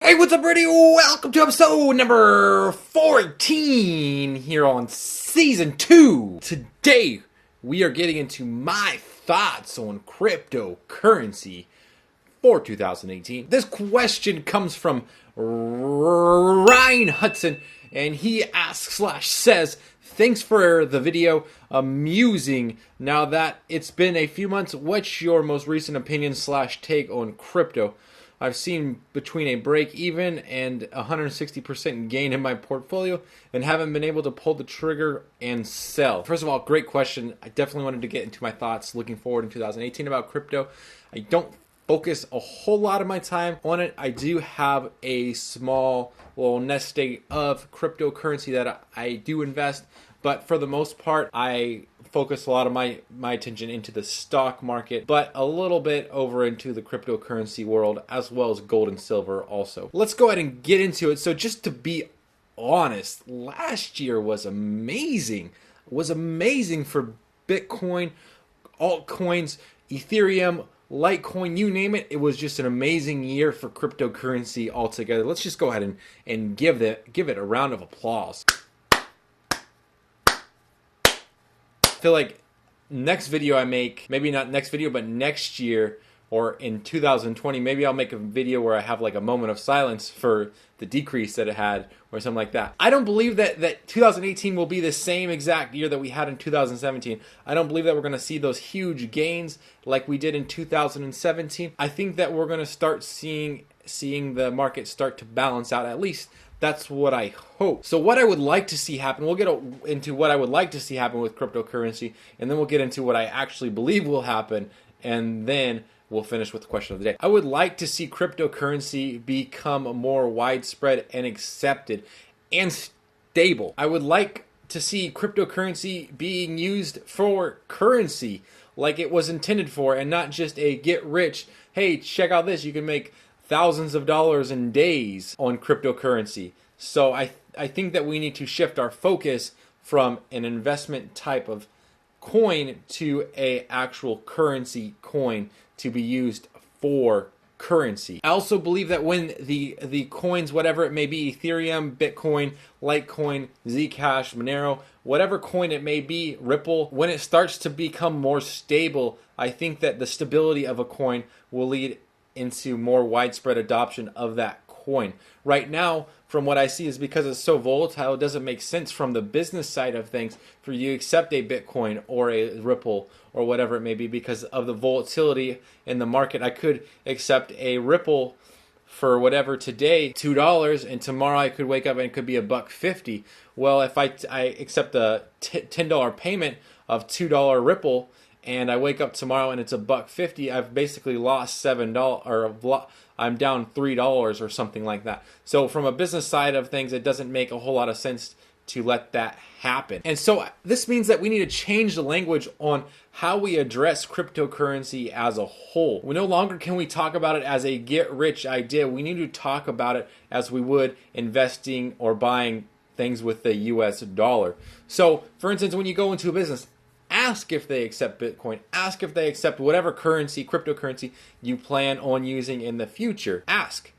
Hey, what's up, everybody? Welcome to episode number 14 here on season 2. Today, we are getting into my thoughts on cryptocurrency for 2018. This question comes from Ryne Huston, and he asks/says, thanks for the video, amusing. Now that it's been a few months, what's your most recent opinion/take on crypto? I've seen between a break even and 160% gain in my portfolio and haven't been able to pull the trigger and sell. First of all, great question. I definitely wanted to get into my thoughts looking forward in 2018 about crypto. I don't focus a whole lot of my time on it. I do have a small little nest egg of cryptocurrency that I do invest, but for the most part, I focus a lot of my attention into the stock market, but a little bit over into the cryptocurrency world, as well as gold and silver also. Let's go ahead and get into it. So just to be honest, last year was amazing. It was amazing for Bitcoin, altcoins, Ethereum, Litecoin, you name it. It was just an amazing year for cryptocurrency altogether. Let's just go ahead and give it a round of applause. I feel like next video I make, maybe not next video, but next year or in 2020, maybe I'll make a video where I have like a moment of silence for the decrease that it had or something like that. I don't believe that 2018 will be the same exact year that we had in 2017. I don't believe that we're going to see those huge gains like we did in 2017. I think that we're going to start seeing the market start to balance out. At least that's what I hope. So what I would like to see happen, we'll get into what I would like to see happen with cryptocurrency, and then we'll get into what I actually believe will happen, and then we'll finish with the question of the day. I would like to see cryptocurrency become more widespread and accepted and stable. I would like to see cryptocurrency being used for currency like it was intended for, and not just a get rich, hey, check out this, you can make thousands of dollars in days on cryptocurrency. So I think that we need to shift our focus from an investment type of coin to a actual currency coin to be used for currency. I also believe that when the coins, whatever it may be, Ethereum, Bitcoin, Litecoin, Zcash, Monero, whatever coin it may be, Ripple, when it starts to become more stable, I think that the stability of a coin will lead into more widespread adoption of that coin. Right now, from what I see, is because it's so volatile, it doesn't make sense from the business side of things for you to accept a Bitcoin or a Ripple or whatever it may be because of the volatility in the market. I could accept a Ripple for whatever today, $2, and tomorrow I could wake up and it could be $1.50. Well, if I accept a $10 payment of $2 Ripple, and I wake up tomorrow and it's $1.50, I've basically lost $7, or I'm down $3 or something like that. So from a business side of things, it doesn't make a whole lot of sense to let that happen. And so this means that we need to change the language on how we address cryptocurrency as a whole. No longer can we talk about it as a get-rich idea. We need to talk about it as we would investing or buying things with the US dollar. So, for instance, when you go into a business, ask if they accept Bitcoin. Ask if they accept whatever currency, cryptocurrency, you plan on using in the future. Ask.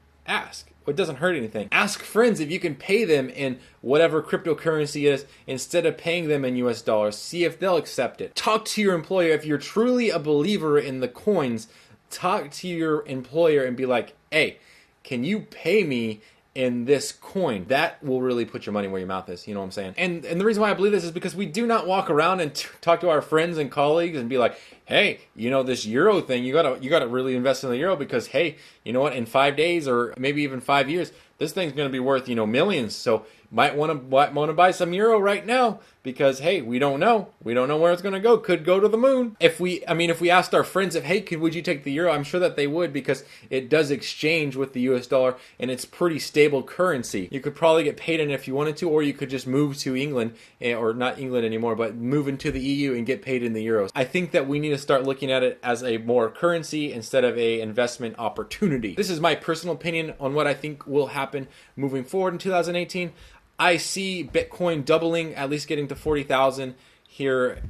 It doesn't hurt anything. Ask friends if you can pay them in whatever cryptocurrency is instead of paying them in US dollars. See if they'll accept it. Talk to your employer. If you're truly a believer in the coins, talk to your employer and be like, hey, can you pay me in this coin? That will really put your money where your mouth is. You know what I'm saying? And the reason why I believe this is because we do not walk around and talk to our friends and colleagues and be like, hey, this euro thing, you gotta really invest in the euro because, hey, you know what, in 5 days or maybe even 5 years, this thing's gonna be worth, millions. So might want to buy some euro right now because, hey, we don't know where it's going to go. Could go to the moon. If we asked our friends would you take the euro? I'm sure that they would because it does exchange with the US dollar and it's pretty stable currency. You could probably get paid in it if you wanted to, or you could just move to England, or not England anymore, but move into the EU and get paid in the euros. I think that we need to start looking at it as a more currency instead of a investment opportunity. This is my personal opinion on what I think will happen moving forward in 2018. I see Bitcoin doubling, at least getting to 40,000 here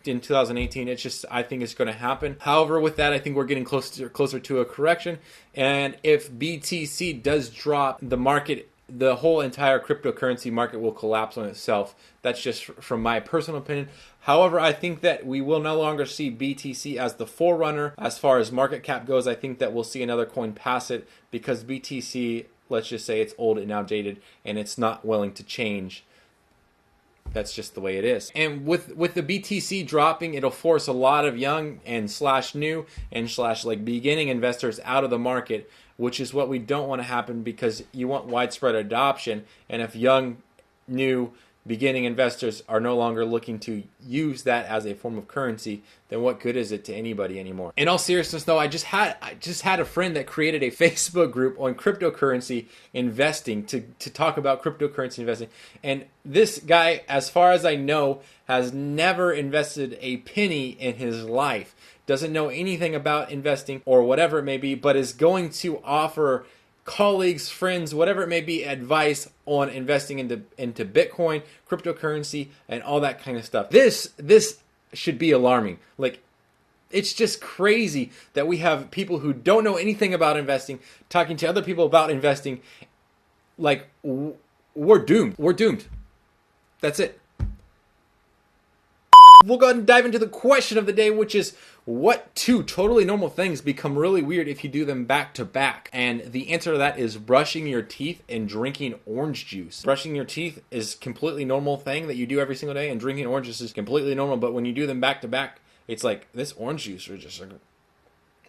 in 2018. It's just, I think it's going to happen. However, with that, I think we're getting closer to a correction. And if BTC does drop, the market, the whole entire cryptocurrency market will collapse on itself. That's just from my personal opinion. However, I think that we will no longer see BTC as the forerunner as far as market cap goes. I think that we'll see another coin pass it because BTC, let's just say it's old and outdated and it's not willing to change. That's just the way it is. And with the BTC dropping, it'll force a lot of young and /new and / beginning investors out of the market, which is what we don't want to happen because you want widespread adoption. And if young, new, beginning investors are no longer looking to use that as a form of currency, then what good is it to anybody anymore? In all seriousness though, I just had a friend that created a Facebook group on cryptocurrency investing to talk about cryptocurrency investing. And this guy, as far as I know, has never invested a penny in his life. Doesn't know anything about investing or whatever it may be, but is going to offer colleagues, friends, whatever it may be, advice on investing into Bitcoin, cryptocurrency, and all that kind of stuff. This should be alarming. Like, it's just crazy that we have people who don't know anything about investing talking to other people about investing. Like, we're doomed. We're doomed. That's it. We'll go ahead and dive into the question of the day, which is, what two totally normal things become really weird if you do them back to back? And the answer to that is brushing your teeth and drinking orange juice. Brushing your teeth is completely normal thing that you do every single day, and drinking orange juice is completely normal. But when you do them back to back, it's like, this orange juice is just like,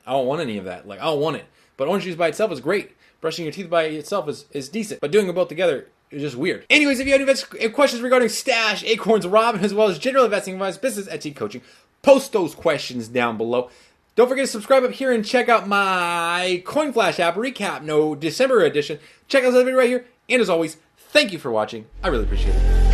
I don't want any of that. Like, I don't want it. But orange juice by itself is great. Brushing your teeth by itself is decent. But doing them both together, it's just weird. Anyways, if you have any questions regarding Stash, Acorns, Robin, as well as general investing advice, business, Etsy, coaching, post those questions down below. Don't forget to subscribe up here and check out my Coin Flash app recap, December edition. Check out this video right here. And as always, thank you for watching. I really appreciate it.